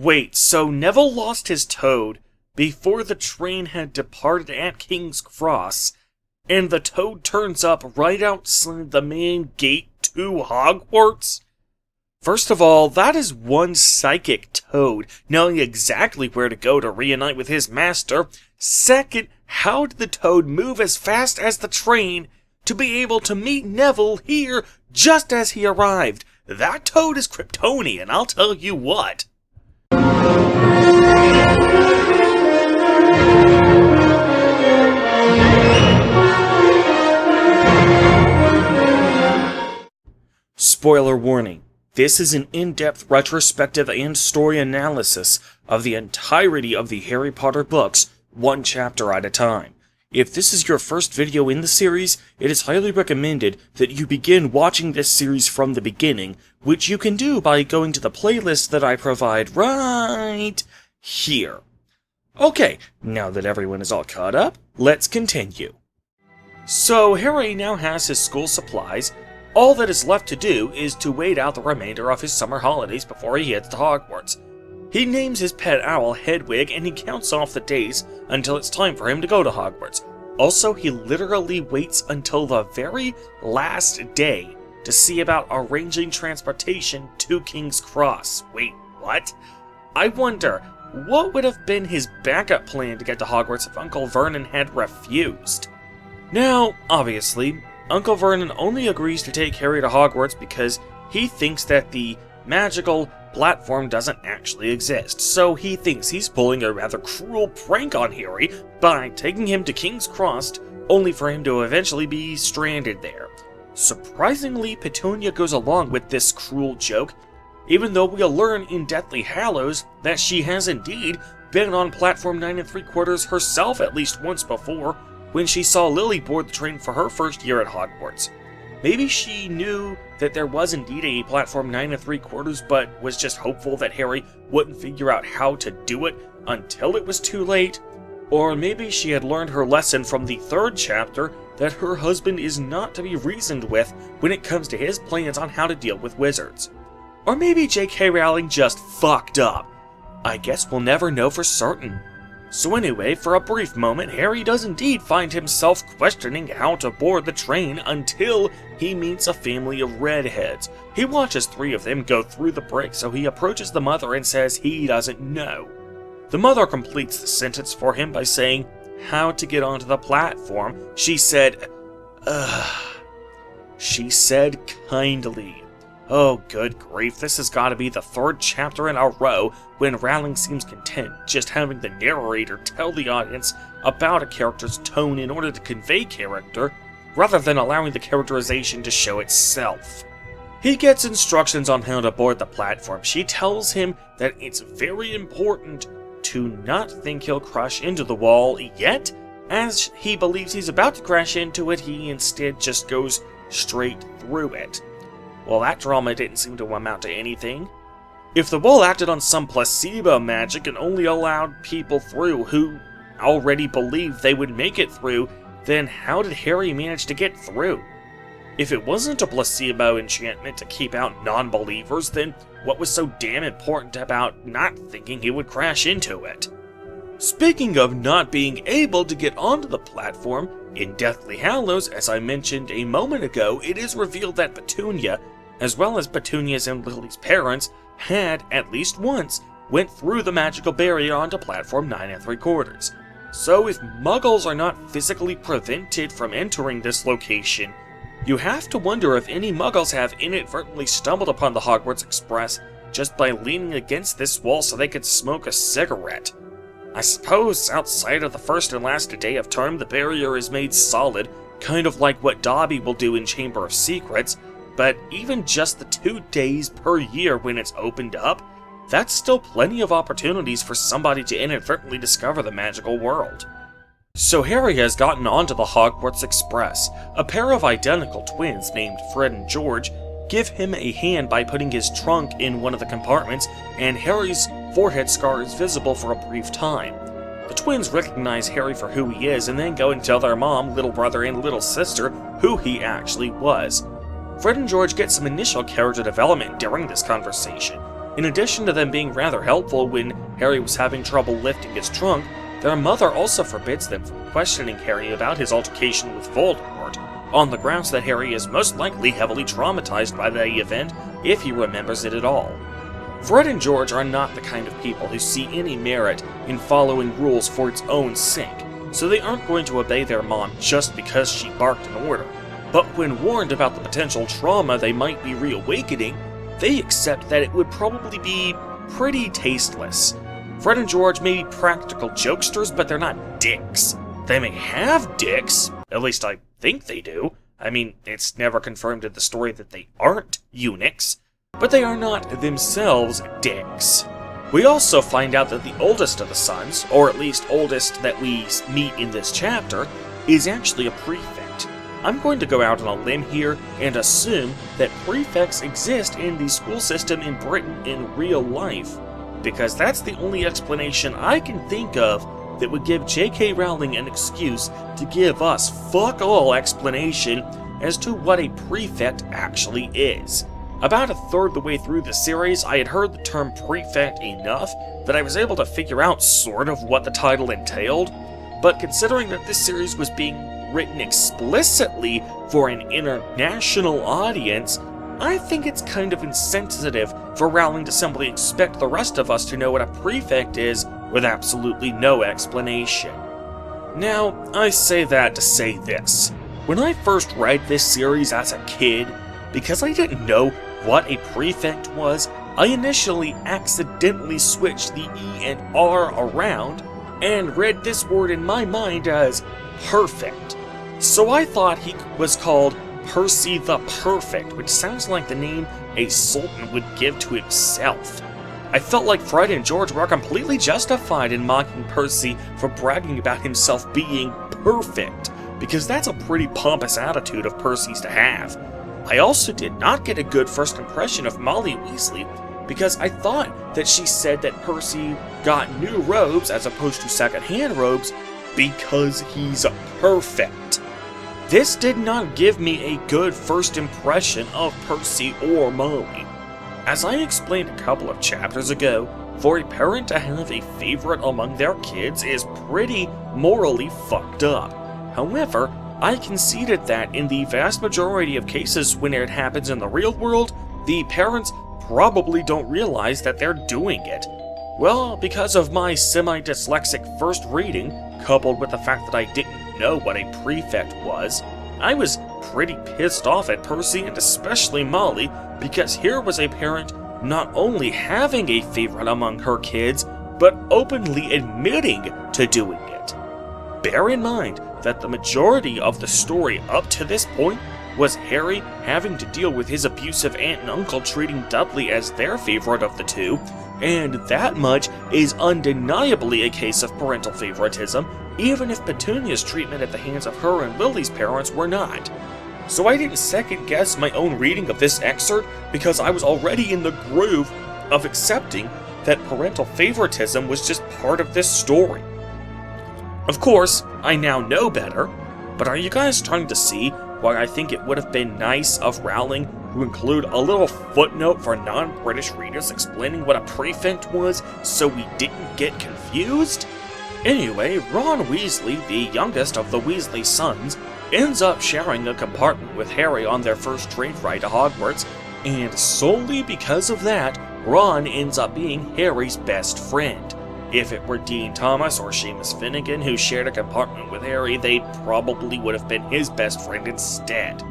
Wait, so Neville lost his toad before the train had departed at King's Cross, and the toad turns up right outside the main gate to Hogwarts? First of all, that is one psychic toad, knowing exactly where to go to reunite with his master. Second, how did the toad move as fast as the train to be able to meet Neville here just as he arrived? That toad is Kryptonian, I'll tell you what. Spoiler warning. This is an in-depth retrospective and story analysis of the entirety of the Harry Potter books, one chapter at a time. If this is your first video in the series, it is highly recommended that you begin watching this series from the beginning, which you can do by going to the playlist that I provide right here. Okay, now that everyone is all caught up, let's continue. So Harry now has his school supplies. All that is left to do is to wait out the remainder of his summer holidays before he heads to Hogwarts. He names his pet owl Hedwig, and he counts off the days until it's time for him to go to Hogwarts. Also, he literally waits until the very last day to see about arranging transportation to King's Cross. Wait, what? I wonder, what would have been his backup plan to get to Hogwarts if Uncle Vernon had refused? Now, obviously, Uncle Vernon only agrees to take Harry to Hogwarts because he thinks that the magical platform doesn't actually exist, so he thinks he's pulling a rather cruel prank on Harry by taking him to King's Cross, only for him to eventually be stranded there. Surprisingly, Petunia goes along with this cruel joke, even though we'll learn in Deathly Hallows that she has indeed been on platform 9 3/4 herself at least once before, when she saw Lily board the train for her first year at Hogwarts. Maybe she knew that there was indeed a platform 9 3/4, but was just hopeful that Harry wouldn't figure out how to do it until it was too late. Or maybe she had learned her lesson from the 3rd chapter that her husband is not to be reasoned with when it comes to his plans on how to deal with wizards. Or maybe J.K. Rowling just fucked up. I guess we'll never know for certain. So anyway, for a brief moment, Harry does indeed find himself questioning how to board the train until he meets a family of redheads. He watches 3 of them go through the break, so he approaches the mother and says he doesn't know. The mother completes the sentence for him by saying, "How to get onto the platform?" She said, She said kindly. Oh, good grief, this has got to be the 3rd chapter in a row when Rowling seems content just having the narrator tell the audience about a character's tone in order to convey character, rather than allowing the characterization to show itself. He gets instructions on how to board the platform. She tells him that it's very important to not think he'll crash into the wall yet, as he believes he's about to crash into it, he instead just goes straight through it. Well, that drama didn't seem to amount to anything. If the wall acted on some placebo magic and only allowed people through who already believed they would make it through, then how did Harry manage to get through? If it wasn't a placebo enchantment to keep out non-believers, then what was so damn important about not thinking he would crash into it? Speaking of not being able to get onto the platform, in Deathly Hallows, as I mentioned a moment ago, it is revealed that Petunia, as well as Petunia's and Lily's parents, had, at least once, went through the magical barrier onto platform 9 3/4. So if Muggles are not physically prevented from entering this location, you have to wonder if any Muggles have inadvertently stumbled upon the Hogwarts Express just by leaning against this wall so they could smoke a cigarette. I suppose outside of the first and last day of term, the barrier is made solid, kind of like what Dobby will do in Chamber of Secrets, but even just the 2 days per year when it's opened up, that's still plenty of opportunities for somebody to inadvertently discover the magical world. So Harry has gotten onto the Hogwarts Express. A pair of identical twins named Fred and George give him a hand by putting his trunk in one of the compartments, and Harry's forehead scar is visible for a brief time. The twins recognize Harry for who he is and then go and tell their mom, little brother, and little sister who he actually was. Fred and George get some initial character development during this conversation. In addition to them being rather helpful when Harry was having trouble lifting his trunk, their mother also forbids them from questioning Harry about his altercation with Voldemort, on the grounds that Harry is most likely heavily traumatized by the event if he remembers it at all. Fred and George are not the kind of people who see any merit in following rules for its own sake, so they aren't going to obey their mom just because she barked an order. But when warned about the potential trauma they might be reawakening, they accept that it would probably be pretty tasteless. Fred and George may be practical jokesters, but they're not dicks. They may have dicks, at least I think they do. I mean, it's never confirmed in the story that they aren't eunuchs, but they are not themselves dicks. We also find out that the oldest of the sons, or at least oldest that we meet in this chapter, is actually a prefect. I'm going to go out on a limb here and assume that prefects exist in the school system in Britain in real life, because that's the only explanation I can think of that would give J.K. Rowling an excuse to give us fuck all explanation as to what a prefect actually is. About a third the way through the series, I had heard the term prefect enough that I was able to figure out sort of what the title entailed, but considering that this series was being written explicitly for an international audience, I think it's kind of insensitive for Rowling to simply expect the rest of us to know what a prefect is with absolutely no explanation. Now, I say that to say this. When I first read this series as a kid, because I didn't know what a prefect was, I initially accidentally switched the E and R around and read this word in my mind as perfect. So I thought he was called Percy the Perfect, which sounds like the name a sultan would give to himself. I felt like Fred and George were completely justified in mocking Percy for bragging about himself being perfect, because that's a pretty pompous attitude of Percy's to have. I also did not get a good first impression of Molly Weasley, because I thought that she said that Percy got new robes as opposed to second-hand robes because he's perfect. This did not give me a good first impression of Percy or Molly. As I explained a couple of chapters ago, for a parent to have a favorite among their kids is pretty morally fucked up. However, I conceded that in the vast majority of cases when it happens in the real world, the parents probably don't realize that they're doing it. Well, because of my semi-dyslexic first reading, coupled with the fact that I didn't know what a prefect was, I was pretty pissed off at Percy and especially Molly, because here was a parent not only having a favorite among her kids, but openly admitting to doing it. Bear in mind that the majority of the story up to this point was Harry having to deal with his abusive aunt and uncle treating Dudley as their favorite of the two, and that much is undeniably a case of parental favoritism, even if Petunia's treatment at the hands of her and Lily's parents were not. So I didn't second guess my own reading of this excerpt because I was already in the groove of accepting that parental favoritism was just part of this story. Of course, I now know better, but are you guys trying to see why I think it would have been nice of Rowling to include a little footnote for non-British readers explaining what a prefect was so we didn't get confused? Anyway, Ron Weasley, the youngest of the Weasley sons, ends up sharing a compartment with Harry on their first train ride to Hogwarts, and solely because of that, Ron ends up being Harry's best friend. If it were Dean Thomas or Seamus Finnegan who shared a compartment with Harry, they probably would have been his best friend instead.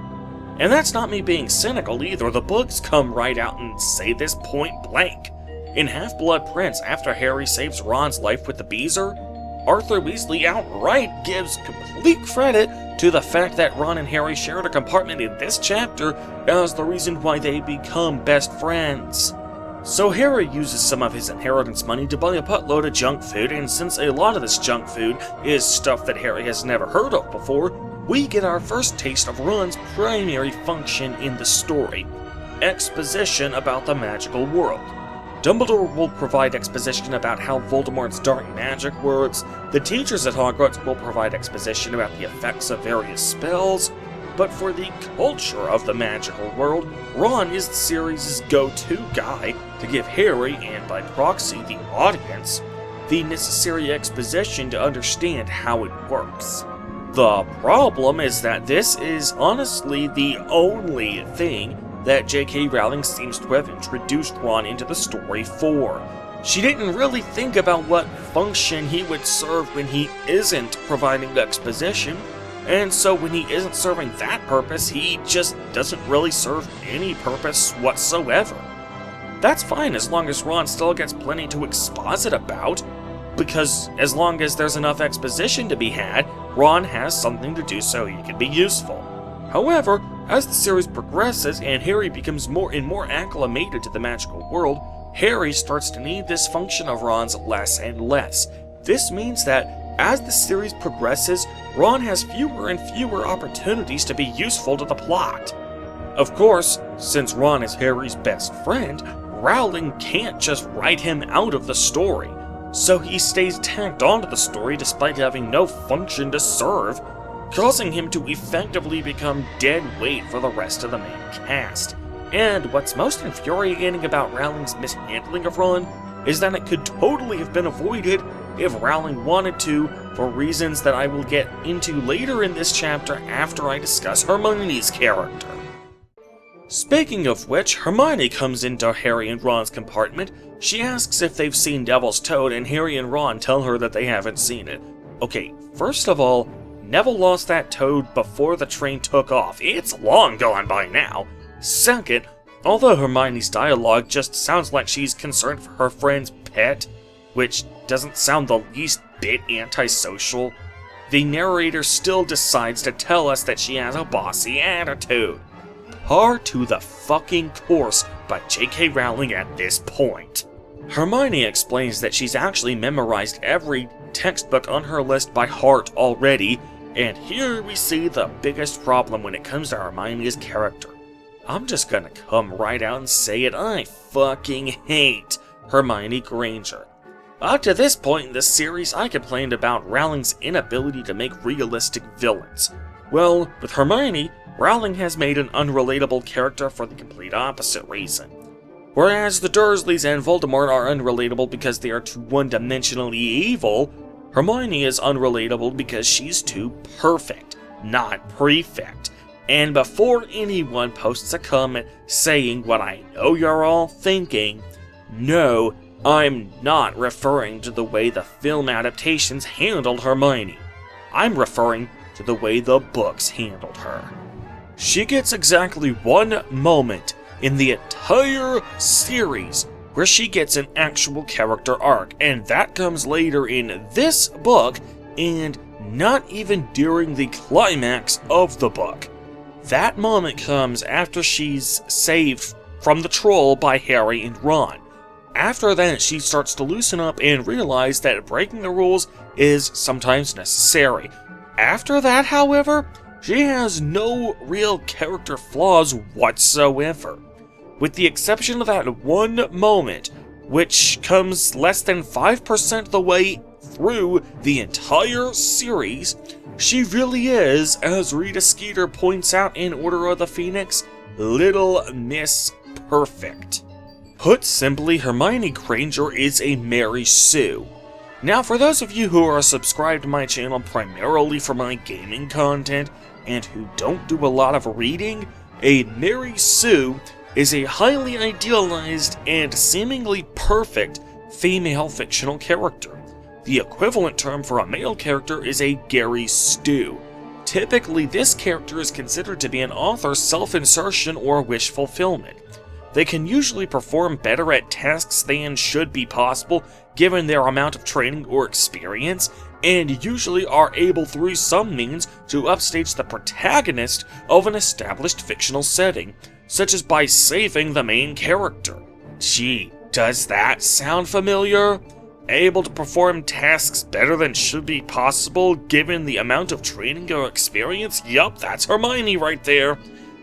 And that's not me being cynical either, the books come right out and say this point blank. In Half-Blood Prince, after Harry saves Ron's life with the Beezer, Arthur Weasley outright gives complete credit to the fact that Ron and Harry shared a compartment in this chapter as the reason why they become best friends. So Harry uses some of his inheritance money to buy a buttload of junk food, and since a lot of this junk food is stuff that Harry has never heard of before, we get our first taste of Ron's primary function in the story: exposition about the magical world. Dumbledore will provide exposition about how Voldemort's dark magic works, the teachers at Hogwarts will provide exposition about the effects of various spells, but for the culture of the magical world, Ron is the series' go-to guy to give Harry, and by proxy the audience, the necessary exposition to understand how it works. The problem is that this is honestly the only thing that J.K. Rowling seems to have introduced Ron into the story for. She didn't really think about what function he would serve when he isn't providing exposition, and so when he isn't serving that purpose, he just doesn't really serve any purpose whatsoever. That's fine as long as Ron still gets plenty to exposit about, because as long as there's enough exposition to be had, Ron has something to do so he can be useful. However, as the series progresses and Harry becomes more and more acclimated to the magical world, Harry starts to need this function of Ron's less and less. This means that as the series progresses, Ron has fewer and fewer opportunities to be useful to the plot. Of course, since Ron is Harry's best friend, Rowling can't just write him out of the story, so he stays tacked onto the story despite having no function to serve, causing him to effectively become dead weight for the rest of the main cast. And what's most infuriating about Rowling's mishandling of Ron is that it could totally have been avoided if Rowling wanted to, for reasons that I will get into later in this chapter after I discuss Hermione's character. Speaking of which, Hermione comes into Harry and Ron's compartment. She asks if they've seen Devil's Toad, and Harry and Ron tell her that they haven't seen it. Okay, first of all, Neville lost that toad before the train took off. It's long gone by now. Second, although Hermione's dialogue just sounds like she's concerned for her friend's pet, which doesn't sound the least bit antisocial, the narrator still decides to tell us that she has a bossy attitude. Par to the fucking course by J.K. Rowling at this point. Hermione explains that she's actually memorized every textbook on her list by heart already, and here we see the biggest problem when it comes to Hermione's character. I'm just gonna come right out and say it, I fucking hate Hermione Granger. Up to this point in the series, I complained about Rowling's inability to make realistic villains. Well, with Hermione, Rowling has made an unrelatable character for the complete opposite reason. Whereas the Dursleys and Voldemort are unrelatable because they are too one-dimensionally evil, Hermione is unrelatable because she's too perfect, not prefect. And before anyone posts a comment saying what I know you're all thinking, no, I'm not referring to the way the film adaptations handled Hermione. I'm referring to the way the books handled her. She gets exactly one moment in the entire series where she gets an actual character arc, and that comes later in this book, and not even during the climax of the book. That moment comes after she's saved from the troll by Harry and Ron. After that, she starts to loosen up and realize that breaking the rules is sometimes necessary. After that, however, she has no real character flaws whatsoever. With the exception of that one moment, which comes less than 5% of the way through the entire series, she really is, as Rita Skeeter points out in Order of the Phoenix, Little Miss Perfect. Put simply, Hermione Granger is a Mary Sue. Now, for those of you who are subscribed to my channel primarily for my gaming content, and who don't do a lot of reading, a Mary Sue is a highly idealized and seemingly perfect female fictional character. The equivalent term for a male character is a Gary Stu. Typically, this character is considered to be an author's self-insertion or wish fulfillment. They can usually perform better at tasks than should be possible given their amount of training or experience, and usually are able through some means to upstage the protagonist of an established fictional setting, such as by saving the main character. Gee, does that sound familiar? Able to perform tasks better than should be possible given the amount of training or experience? Yup, that's Hermione right there.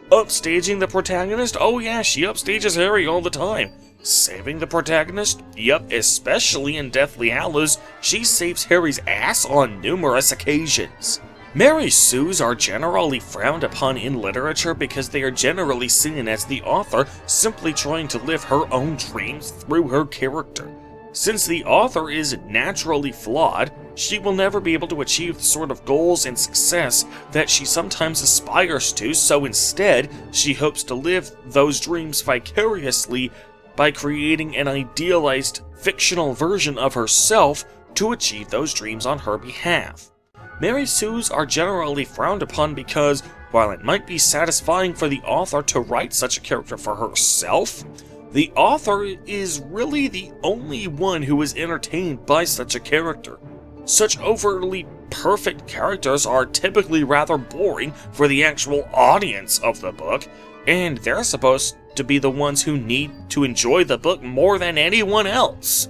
Upstaging the protagonist? Oh yeah, she upstages Harry all the time. Saving the protagonist? Yup, especially in Deathly Hallows, she saves Harry's ass on numerous occasions. Mary Sues are generally frowned upon in literature because they are generally seen as the author simply trying to live her own dreams through her character. Since the author is naturally flawed, she will never be able to achieve the sort of goals and success that she sometimes aspires to, so instead, she hopes to live those dreams vicariously by creating an idealized, fictional version of herself to achieve those dreams on her behalf. Mary Sues are generally frowned upon because, while it might be satisfying for the author to write such a character for herself, the author is really the only one who is entertained by such a character. Such overtly perfect characters are typically rather boring for the actual audience of the book, and they're supposed to be the ones who need to enjoy the book more than anyone else.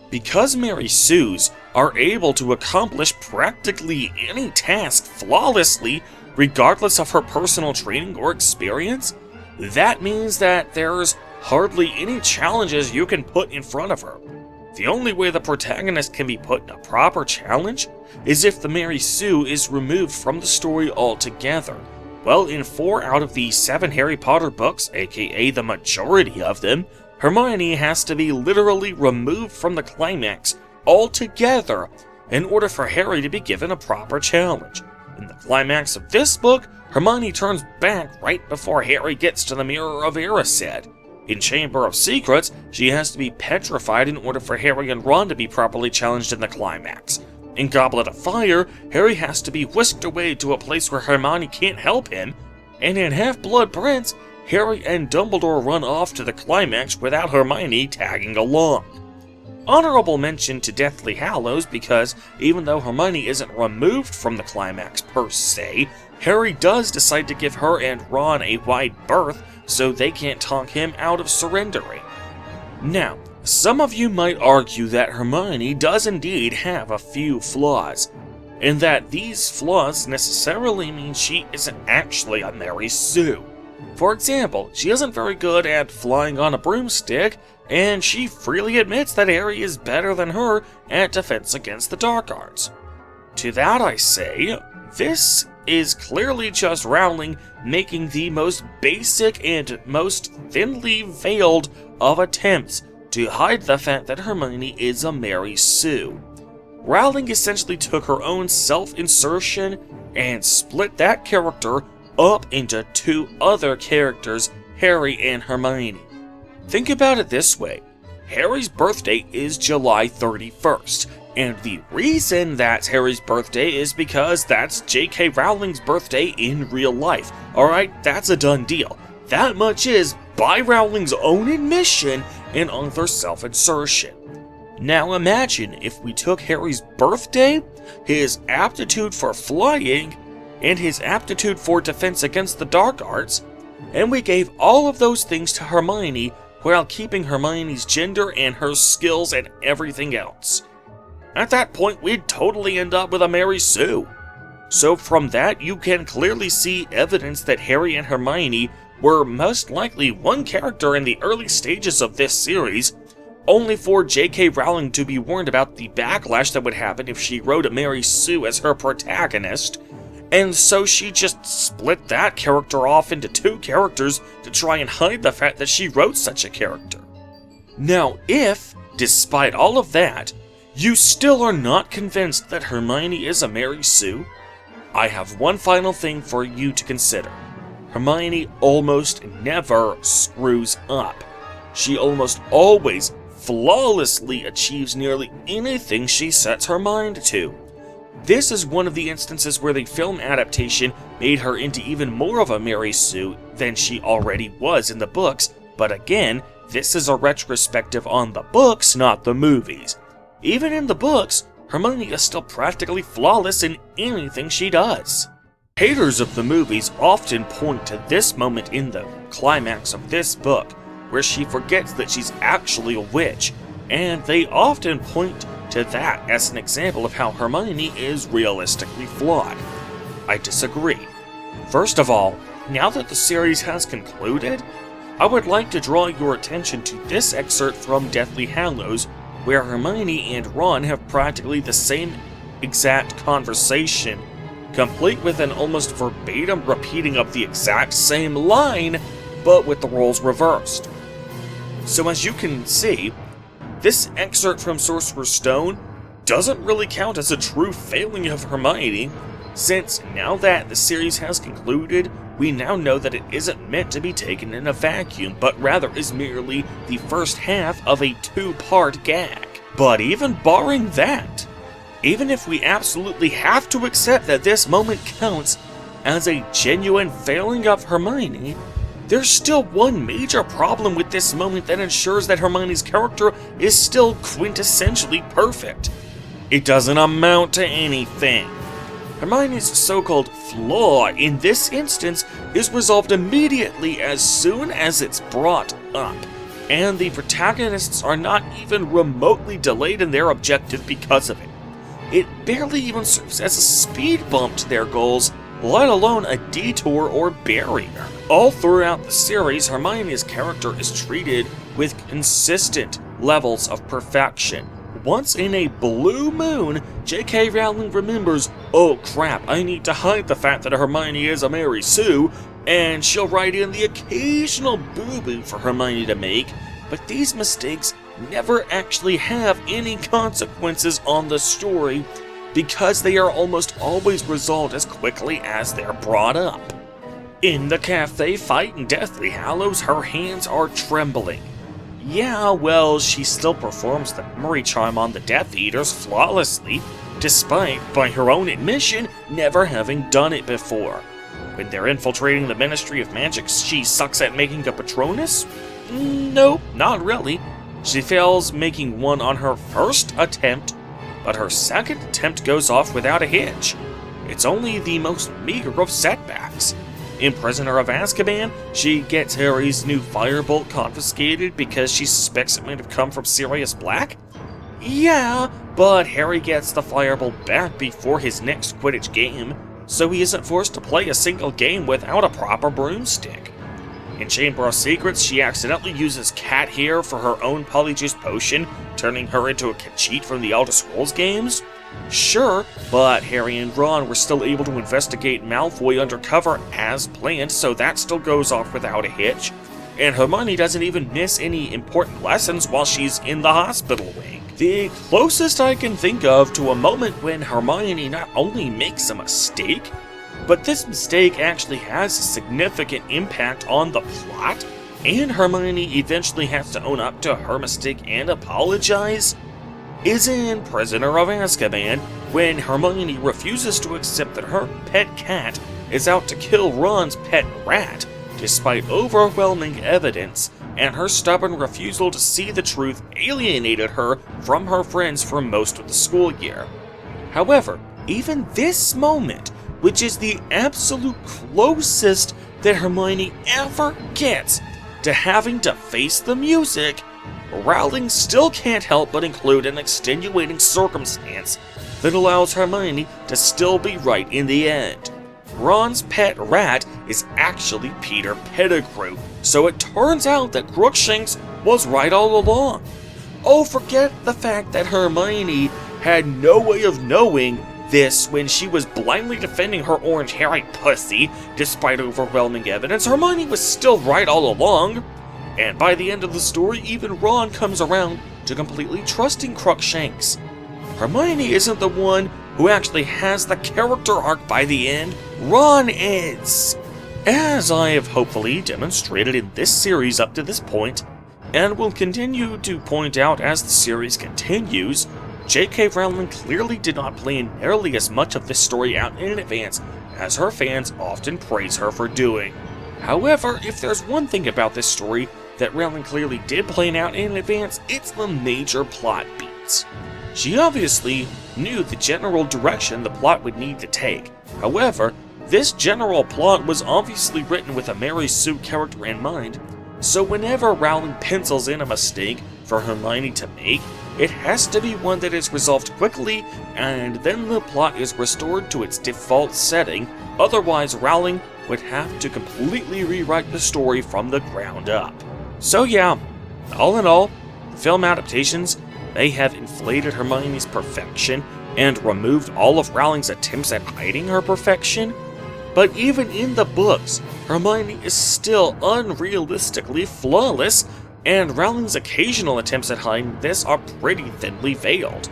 Because Mary Sues are able to accomplish practically any task flawlessly, regardless of her personal training or experience, that means that there's hardly any challenges you can put in front of her. The only way the protagonist can be put in a proper challenge is if the Mary Sue is removed from the story altogether. Well, in 4 out of the 7 Harry Potter books, aka the majority of them, Hermione has to be literally removed from the climax altogether in order for Harry to be given a proper challenge. In the climax of this book, Hermione turns back right before Harry gets to the Mirror of Erised. In Chamber of Secrets, she has to be petrified in order for Harry and Ron to be properly challenged in the climax. In Goblet of Fire, Harry has to be whisked away to a place where Hermione can't help him, and in Half-Blood Prince, Harry and Dumbledore run off to the climax without Hermione tagging along. Honorable mention to Deathly Hallows because, even though Hermione isn't removed from the climax per se, Harry does decide to give her and Ron a wide berth so they can't talk him out of surrendering. Now, some of you might argue that Hermione does indeed have a few flaws, and that these flaws necessarily mean she isn't actually a Mary Sue. For example, she isn't very good at flying on a broomstick, and she freely admits that Harry is better than her at defense against the dark arts. To that I say, this is clearly just Rowling making the most basic and most thinly veiled of attempts to hide the fact that Hermione is a Mary Sue. Rowling essentially took her own self-insertion and split that character up into 2 other characters, Harry and Hermione. Think about it this way. Harry's birthday is July 31st, and the reason that's Harry's birthday is because that's J.K. Rowling's birthday in real life. Alright, that's a done deal. That much is, by Rowling's own admission, an author self-insertion. Now imagine if we took Harry's birthday, his aptitude for flying, and his aptitude for defense against the dark arts, and we gave all of those things to Hermione while keeping Hermione's gender and her skills and everything else. At that point, we'd totally end up with a Mary Sue. So from that, you can clearly see evidence that Harry and Hermione were most likely one character in the early stages of this series, only for J.K. Rowling to be warned about the backlash that would happen if she wrote a Mary Sue as her protagonist, and so she just split that character off into 2 characters to try and hide the fact that she wrote such a character. Now, if, despite all of that, you still are not convinced that Hermione is a Mary Sue, I have one final thing for you to consider. Hermione almost never screws up. She almost always flawlessly achieves nearly anything she sets her mind to. This is one of the instances where the film adaptation made her into even more of a Mary Sue than she already was in the books, but again, this is a retrospective on the books, not the movies. Even in the books, Hermione is still practically flawless in anything she does. Haters of the movies often point to this moment in the climax of this book, where she forgets that she's actually a witch, and they often point to that as an example of how Hermione is realistically flawed. I disagree. First of all, now that the series has concluded, I would like to draw your attention to this excerpt from Deathly Hallows, where Hermione and Ron have practically the same exact conversation complete with an almost verbatim repeating of the exact same line, but with the roles reversed. So as you can see, this excerpt from Sorcerer's Stone doesn't really count as a true failing of Hermione, since now that the series has concluded, we now know that it isn't meant to be taken in a vacuum, but rather is merely the first half of a two-part gag. But even barring that, even if we absolutely have to accept that this moment counts as a genuine failing of Hermione, there's still one major problem with this moment that ensures that Hermione's character is still quintessentially perfect. It doesn't amount to anything. Hermione's so-called flaw in this instance is resolved immediately as soon as it's brought up, and the protagonists are not even remotely delayed in their objective because of it. It barely even serves as a speed bump to their goals, let alone a detour or barrier. All throughout the series, Hermione's character is treated with consistent levels of perfection. Once in a blue moon, J.K. Rowling remembers, oh crap, I need to hide the fact that Hermione is a Mary Sue, and she'll write in the occasional boo-boo for Hermione to make, but these mistakes never actually have any consequences on the story, because they are almost always resolved as quickly as they're brought up. In the cafe fight in Deathly Hallows, her hands are trembling. Yeah, well, she still performs the memory charm on the Death Eaters flawlessly, despite, by her own admission, never having done it before. When they're infiltrating the Ministry of Magic, she sucks at making a Patronus? Nope, not really. She fails making one on her first attempt, but her second attempt goes off without a hitch. It's only the most meager of setbacks. In Prisoner of Azkaban, she gets Harry's new firebolt confiscated because she suspects it might have come from Sirius Black? Yeah, but Harry gets the firebolt back before his next Quidditch game, so he isn't forced to play a single game without a proper broomstick. In Chamber of Secrets, she accidentally uses cat hair for her own Polyjuice potion, turning her into a cheat from the Elder Scrolls games? Sure, but Harry and Ron were still able to investigate Malfoy undercover as planned, so that still goes off without a hitch. And Hermione doesn't even miss any important lessons while she's in the hospital wing. The closest I can think of to a moment when Hermione not only makes a mistake, but this mistake actually has a significant impact on the plot, and Hermione eventually has to own up to her mistake and apologize, is in Prisoner of Azkaban, when Hermione refuses to accept that her pet cat is out to kill Ron's pet rat, despite overwhelming evidence, and her stubborn refusal to see the truth alienated her from her friends for most of the school year. However, even this moment, which is the absolute closest that Hermione ever gets to having to face the music, Rowling still can't help but include an extenuating circumstance that allows Hermione to still be right in the end. Ron's pet rat is actually Peter Pettigrew, so it turns out that Crookshanks was right all along. Oh, forget the fact that Hermione had no way of knowing this when she was blindly defending her orange hairy pussy, despite overwhelming evidence. Hermione was still right all along. And by the end of the story, even Ron comes around to completely trusting Crookshanks. Hermione isn't the one who actually has the character arc by the end, Ron is. As I have hopefully demonstrated in this series up to this point, and will continue to point out as the series continues, J.K. Rowling clearly did not plan nearly as much of this story out in advance as her fans often praise her for doing. However, if there's one thing about this story that Rowling clearly did plan out in advance, it's the major plot beats. She obviously knew the general direction the plot would need to take. However, this general plot was obviously written with a Mary Sue character in mind, so whenever Rowling pencils in a mistake for Hermione to make, it has to be one that is resolved quickly, and then the plot is restored to its default setting, otherwise Rowling would have to completely rewrite the story from the ground up. So yeah, all in all, film adaptations may have inflated Hermione's perfection and removed all of Rowling's attempts at hiding her perfection. But even in the books, Hermione is still unrealistically flawless, and Rowling's occasional attempts at hiding this are pretty thinly veiled.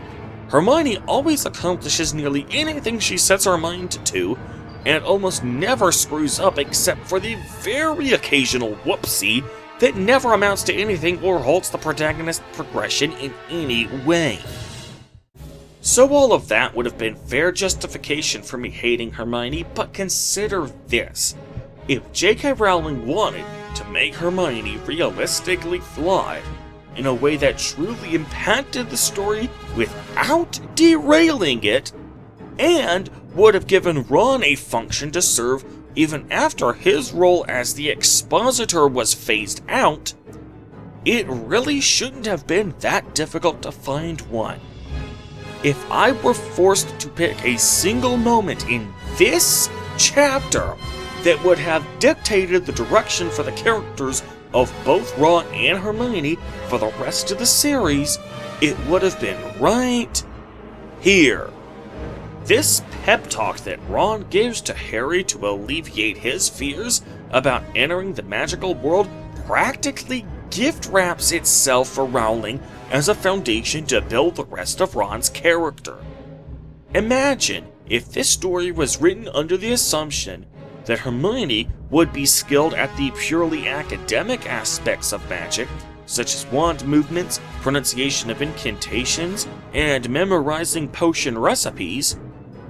Hermione always accomplishes nearly anything she sets her mind to, and almost never screws up except for the very occasional whoopsie that never amounts to anything or halts the protagonist's progression in any way. So all of that would have been fair justification for me hating Hermione, but consider this. If J.K. Rowling wanted to make Hermione realistically flawed in a way that truly impacted the story without derailing it, and would have given Ron a function to serve even after his role as the expositor was phased out, it really shouldn't have been that difficult to find one. If I were forced to pick a single moment in this chapter that would have dictated the direction for the characters of both Ron and Hermione for the rest of the series, it would have been right here. This pep talk that Ron gives to Harry to alleviate his fears about entering the magical world practically gift wraps itself for Rowling as a foundation to build the rest of Ron's character. Imagine if this story was written under the assumption that Hermione would be skilled at the purely academic aspects of magic, such as wand movements, pronunciation of incantations, and memorizing potion recipes,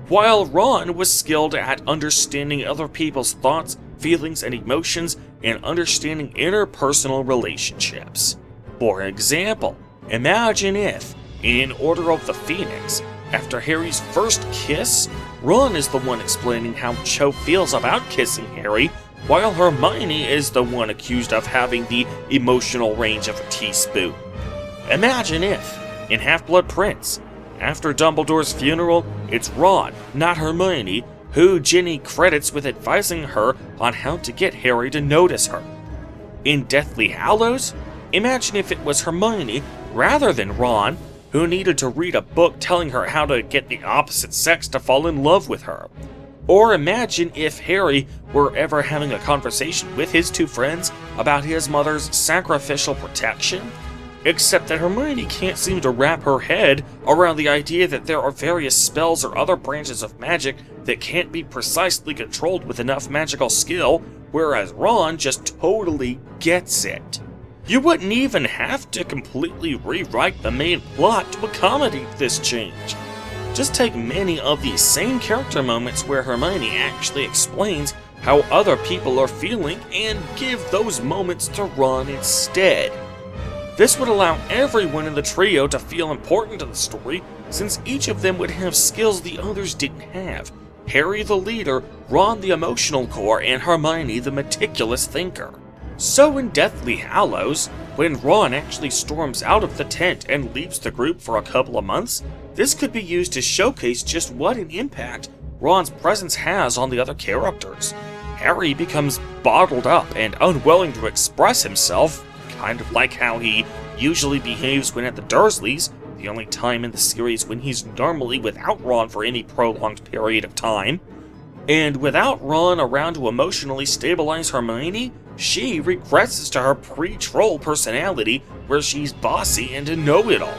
while Ron was skilled at understanding other people's thoughts, feelings, and emotions, and understanding interpersonal relationships. For example, imagine if, in Order of the Phoenix, after Harry's first kiss, Ron is the one explaining how Cho feels about kissing Harry, while Hermione is the one accused of having the emotional range of a teaspoon. Imagine if, in Half-Blood Prince, after Dumbledore's funeral, it's Ron, not Hermione, who Ginny credits with advising her on how to get Harry to notice her. In Deathly Hallows, imagine if it was Hermione, rather than Ron, who needed to read a book telling her how to get the opposite sex to fall in love with her. Or imagine if Harry were ever having a conversation with his two friends about his mother's sacrificial protection, except that Hermione can't seem to wrap her head around the idea that there are various spells or other branches of magic that can't be precisely controlled with enough magical skill, whereas Ron just totally gets it. You wouldn't even have to completely rewrite the main plot to accommodate this change. Just take many of these same character moments where Hermione actually explains how other people are feeling and give those moments to Ron instead. This would allow everyone in the trio to feel important to the story, since each of them would have skills the others didn't have. Harry the leader, Ron the emotional core, and Hermione the meticulous thinker. So in Deathly Hallows, when Ron actually storms out of the tent and leaves the group for a couple of months, this could be used to showcase just what an impact Ron's presence has on the other characters. Harry becomes bottled up and unwilling to express himself, kind of like how he usually behaves when at the Dursleys, the only time in the series when he's normally without Ron for any prolonged period of time. And without Ron around to emotionally stabilize Hermione, she regresses to her pre-troll personality where she's bossy and a know-it-all.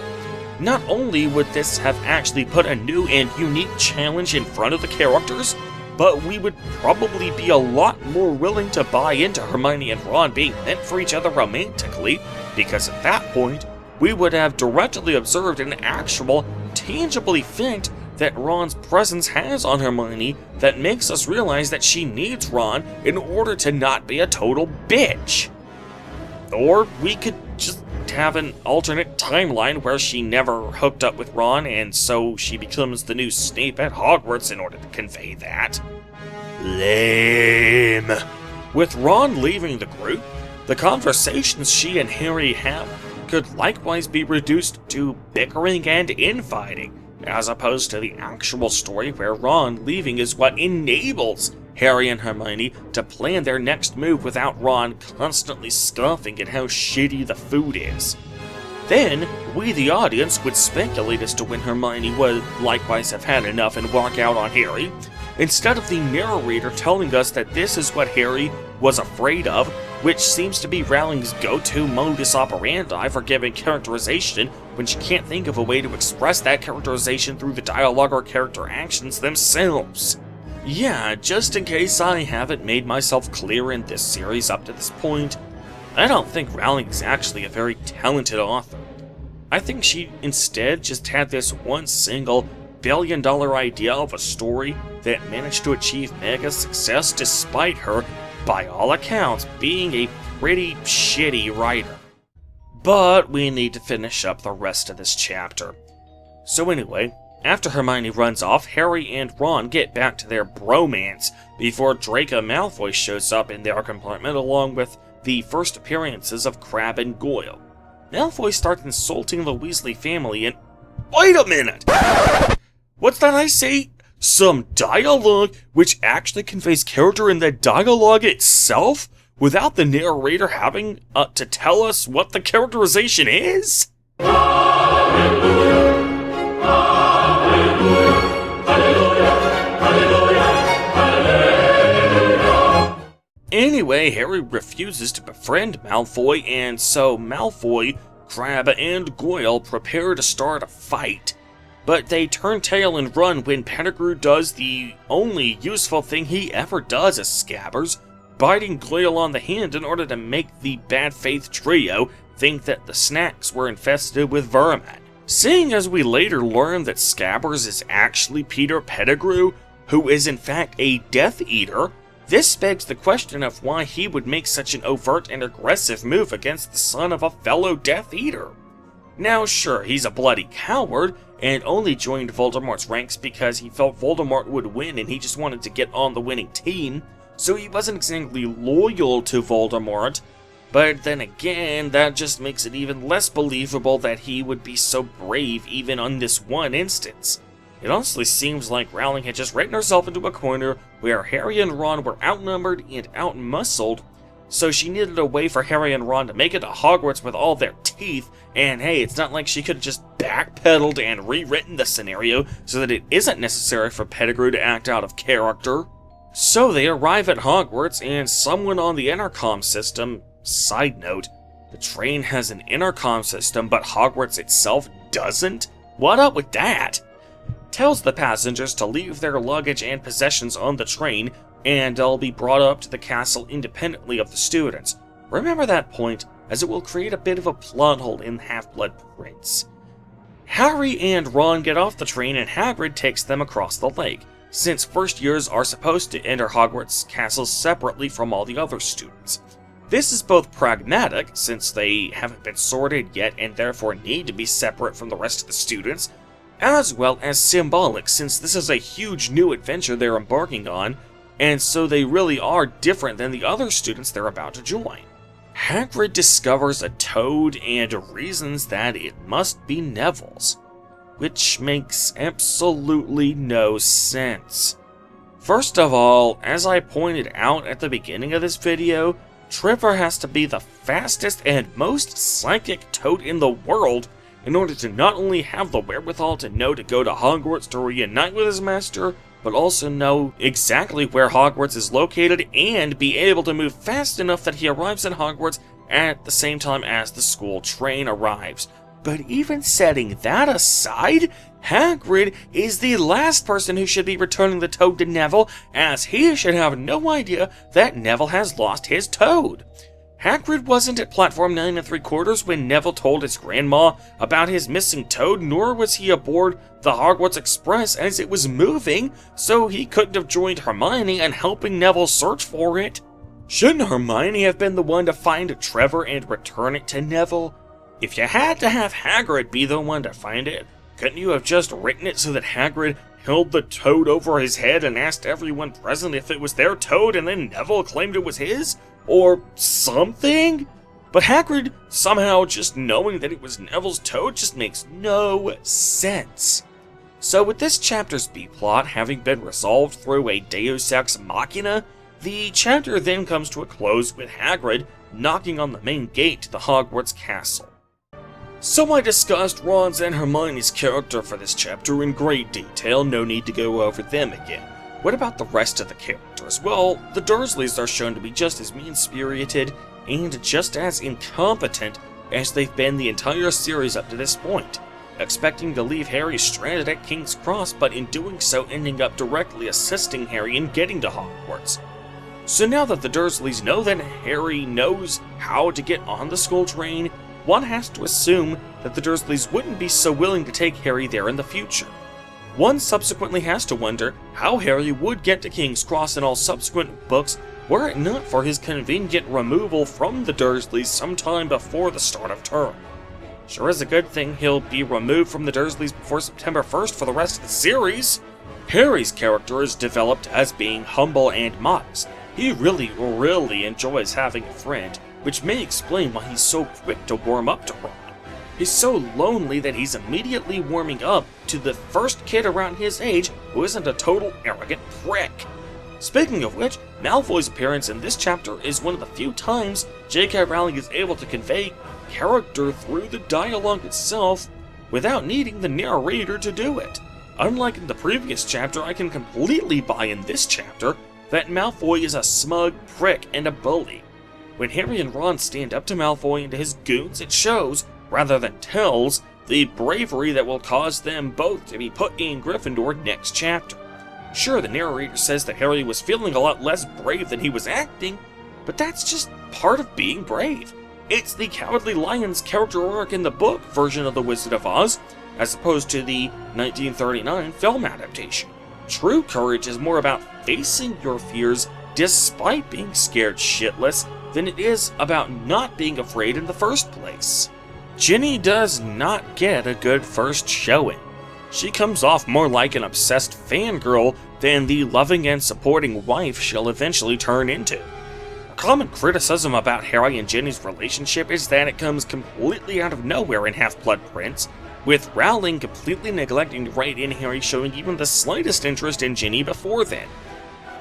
Not only would this have actually put a new and unique challenge in front of the characters, but we would probably be a lot more willing to buy into Hermione and Ron being meant for each other romantically, because at that point, we would have directly observed an actual, tangible effect that Ron's presence has on Hermione that makes us realize that she needs Ron in order to not be a total bitch. Or we could just have an alternate timeline where she never hooked up with Ron and so she becomes the new Snape at Hogwarts in order to convey that. Lame. With Ron leaving the group, the conversations she and Harry have could likewise be reduced to bickering and infighting, as opposed to the actual story where Ron leaving is what enables Harry and Hermione to plan their next move without Ron constantly scoffing at how shitty the food is. Then, we the audience would speculate as to when Hermione would likewise have had enough and walk out on Harry, instead of the narrator telling us that this is what Harry was afraid of, which seems to be Rowling's go-to modus operandi for giving characterization when she can't think of a way to express that characterization through the dialogue or character actions themselves. Yeah, just in case I haven't made myself clear in this series up to this point, I don't think Rowling is actually a very talented author. I think she instead just had this one single billion-dollar idea of a story that managed to achieve mega success despite her, by all accounts, being a pretty shitty writer. But we need to finish up the rest of this chapter. So anyway, after Hermione runs off, Harry and Ron get back to their bromance before Draco Malfoy shows up in their compartment along with the first appearances of Crabbe and Goyle. Malfoy starts insulting the Weasley family and— Wait a minute! What's that I say? Some dialogue which actually conveys character in the dialogue itself, without the narrator having to tell us what the characterization is? Hallelujah! Hallelujah! Hallelujah! Hallelujah! Anyway, Harry refuses to befriend Malfoy, and so Malfoy, Crabbe, and Goyle prepare to start a fight. But they turn tail and run when Pettigrew does the only useful thing he ever does as Scabbers, biting Goyle on the hand in order to make the bad faith trio think that the snacks were infested with vermin. Seeing as we later learn that Scabbers is actually Peter Pettigrew, who is in fact a Death Eater, this begs the question of why he would make such an overt and aggressive move against the son of a fellow Death Eater. Now sure, he's a bloody coward, and only joined Voldemort's ranks because he felt Voldemort would win and he just wanted to get on the winning team, so he wasn't exactly loyal to Voldemort, but then again, that just makes it even less believable that he would be so brave even on this one instance. It honestly seems like Rowling had just written herself into a corner where Harry and Ron were outnumbered and outmuscled, so she needed a way for Harry and Ron to make it to Hogwarts with all their teeth, and hey, it's not like she could have just backpedaled and rewritten the scenario so that it isn't necessary for Pettigrew to act out of character. So they arrive at Hogwarts, and someone on the intercom system— side note, the train has an intercom system, but Hogwarts itself doesn't? What up with that? Tells the passengers to leave their luggage and possessions on the train, and they'll be brought up to the castle independently of the students. Remember that point, as it will create a bit of a plot hole in Half-Blood Prince. Harry and Ron get off the train and Hagrid takes them across the lake, since first years are supposed to enter Hogwarts Castle separately from all the other students. This is both pragmatic, since they haven't been sorted yet and therefore need to be separate from the rest of the students, as well as symbolic, since this is a huge new adventure they're embarking on, and so they really are different than the other students they're about to join. Hagrid discovers a toad and reasons that it must be Neville's, which makes absolutely no sense. First of all, as I pointed out at the beginning of this video, Trevor has to be the fastest and most psychic toad in the world in order to not only have the wherewithal to know to go to Hogwarts to reunite with his master, but also know exactly where Hogwarts is located and be able to move fast enough that he arrives in Hogwarts at the same time as the school train arrives. But even setting that aside, Hagrid is the last person who should be returning the toad to Neville, as he should have no idea that Neville has lost his toad. Hagrid wasn't at platform 9 3/4 when Neville told his grandma about his missing toad, nor was he aboard the Hogwarts Express as it was moving, so he couldn't have joined Hermione in helping Neville search for it. Shouldn't Hermione have been the one to find Trevor and return it to Neville? If you had to have Hagrid be the one to find it, couldn't you have just written it so that Hagrid held the toad over his head and asked everyone present if it was their toad and then Neville claimed it was his? Or something? But Hagrid somehow just knowing that it was Neville's toad just makes no sense. So with this chapter's B-plot having been resolved through a Deus Ex Machina, the chapter then comes to a close with Hagrid knocking on the main gate to the Hogwarts castle. So I discussed Ron's and Hermione's character for this chapter in great detail, no need to go over them again. What about the rest of the characters? Well, the Dursleys are shown to be just as mean-spirited and just as incompetent as they've been the entire series up to this point, expecting to leave Harry stranded at King's Cross, but in doing so ending up directly assisting Harry in getting to Hogwarts. So now that the Dursleys know that Harry knows how to get on the school train, one has to assume that the Dursleys wouldn't be so willing to take Harry there in the future. One subsequently has to wonder how Harry would get to King's Cross in all subsequent books were it not for his convenient removal from the Dursleys sometime before the start of term. Sure is a good thing he'll be removed from the Dursleys before September 1st for the rest of the series. Harry's character is developed as being humble and modest. He really enjoys having a friend, which may explain why he's so quick to warm up to Ron. He's so lonely that he's immediately warming up to the first kid around his age who isn't a total arrogant prick. Speaking of which, Malfoy's appearance in this chapter is one of the few times J.K. Rowling is able to convey character through the dialogue itself without needing the narrator to do it. Unlike in the previous chapter, I can completely buy in this chapter that Malfoy is a smug prick and a bully. When Harry and Ron stand up to Malfoy and his goons, it shows, rather than tells, the bravery that will cause them both to be put in Gryffindor next chapter. Sure, the narrator says that Harry was feeling a lot less brave than he was acting, but that's just part of being brave. It's the Cowardly Lion's character arc in the book version of The Wizard of Oz, as opposed to the 1939 film adaptation. True courage is more about facing your fears despite being scared shitless than it is about not being afraid in the first place. Ginny does not get a good first showing. She comes off more like an obsessed fangirl than the loving and supporting wife she'll eventually turn into. A common criticism about Harry and Ginny's relationship is that it comes completely out of nowhere in Half-Blood Prince, with Rowling completely neglecting to write in Harry showing even the slightest interest in Ginny before then.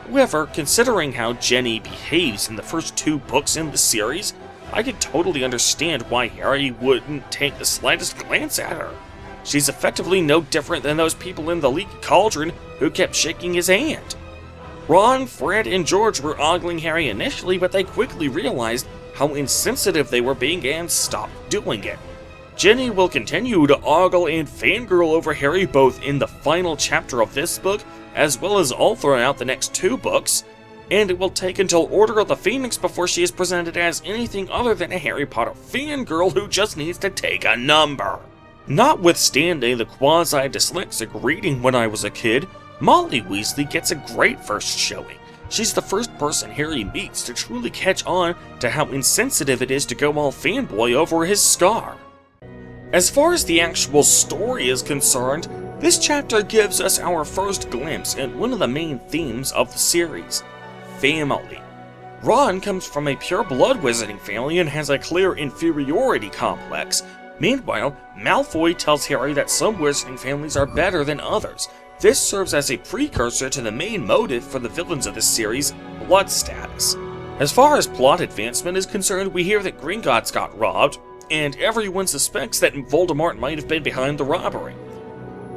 However, considering how Ginny behaves in the first two books in the series, I could totally understand why Harry wouldn't take the slightest glance at her. She's effectively no different than those people in the Leaky Cauldron who kept shaking his hand. Ron, Fred, and George were ogling Harry initially, but they quickly realized how insensitive they were being and stopped doing it. Ginny will continue to ogle and fangirl over Harry both in the final chapter of this book, as well as all throughout the next two books, and it will take until Order of the Phoenix before she is presented as anything other than a Harry Potter fangirl who just needs to take a number. Notwithstanding the quasi-dyslexic reading when I was a kid, Molly Weasley gets a great first showing. She's the first person Harry meets to truly catch on to how insensitive it is to go all fanboy over his scar. As far as the actual story is concerned, this chapter gives us our first glimpse at one of the main themes of the series: family. Ron comes from a pure-blood wizarding family and has a clear inferiority complex. Meanwhile, Malfoy tells Harry that some wizarding families are better than others. This serves as a precursor to the main motive for the villains of this series, blood status. As far as plot advancement is concerned, we hear that Gringotts got robbed, and everyone suspects that Voldemort might have been behind the robbery.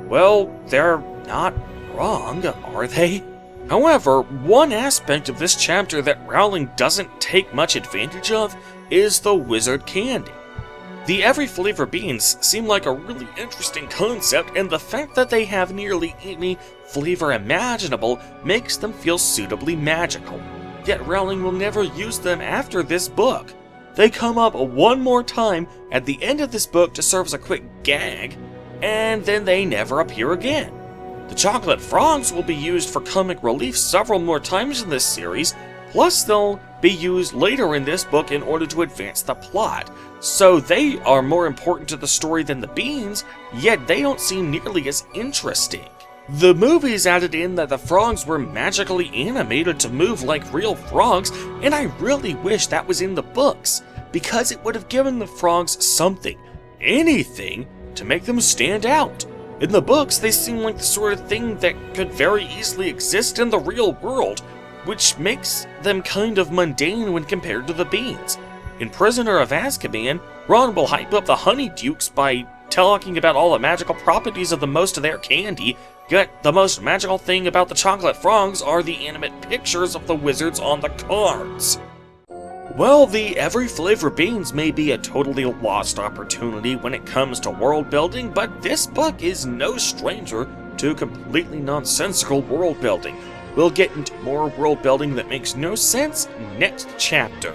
Well, they're not wrong, are they? However, one aspect of this chapter that Rowling doesn't take much advantage of is the wizard candy. The every flavor beans seem like a really interesting concept, and the fact that they have nearly any flavor imaginable makes them feel suitably magical. Yet Rowling will never use them after this book. They come up one more time at the end of this book to serve as a quick gag, and then they never appear again. The chocolate frogs will be used for comic relief several more times in this series, plus they'll be used later in this book in order to advance the plot, so they are more important to the story than the beans, yet they don't seem nearly as interesting. The movies added in that the frogs were magically animated to move like real frogs, and I really wish that was in the books, because it would have given the frogs something, anything, to make them stand out. In the books, they seem like the sort of thing that could very easily exist in the real world, which makes them kind of mundane when compared to the beans. In Prisoner of Azkaban, Ron will hype up the Honeydukes by talking about all the magical properties of the most of their candy, yet the most magical thing about the chocolate frogs are the animate pictures of the wizards on the cards. Well, the every flavor beans may be a totally lost opportunity when it comes to world building, but this book is no stranger to completely nonsensical world building. We'll get into more world building that makes no sense next chapter.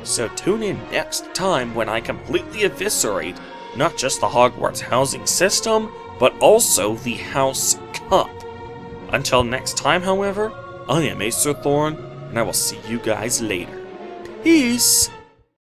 So tune in next time when I completely eviscerate not just the Hogwarts housing system, but also the House Cup. Until next time, however, I am Acer Thorn, and I will see you guys later. Peace!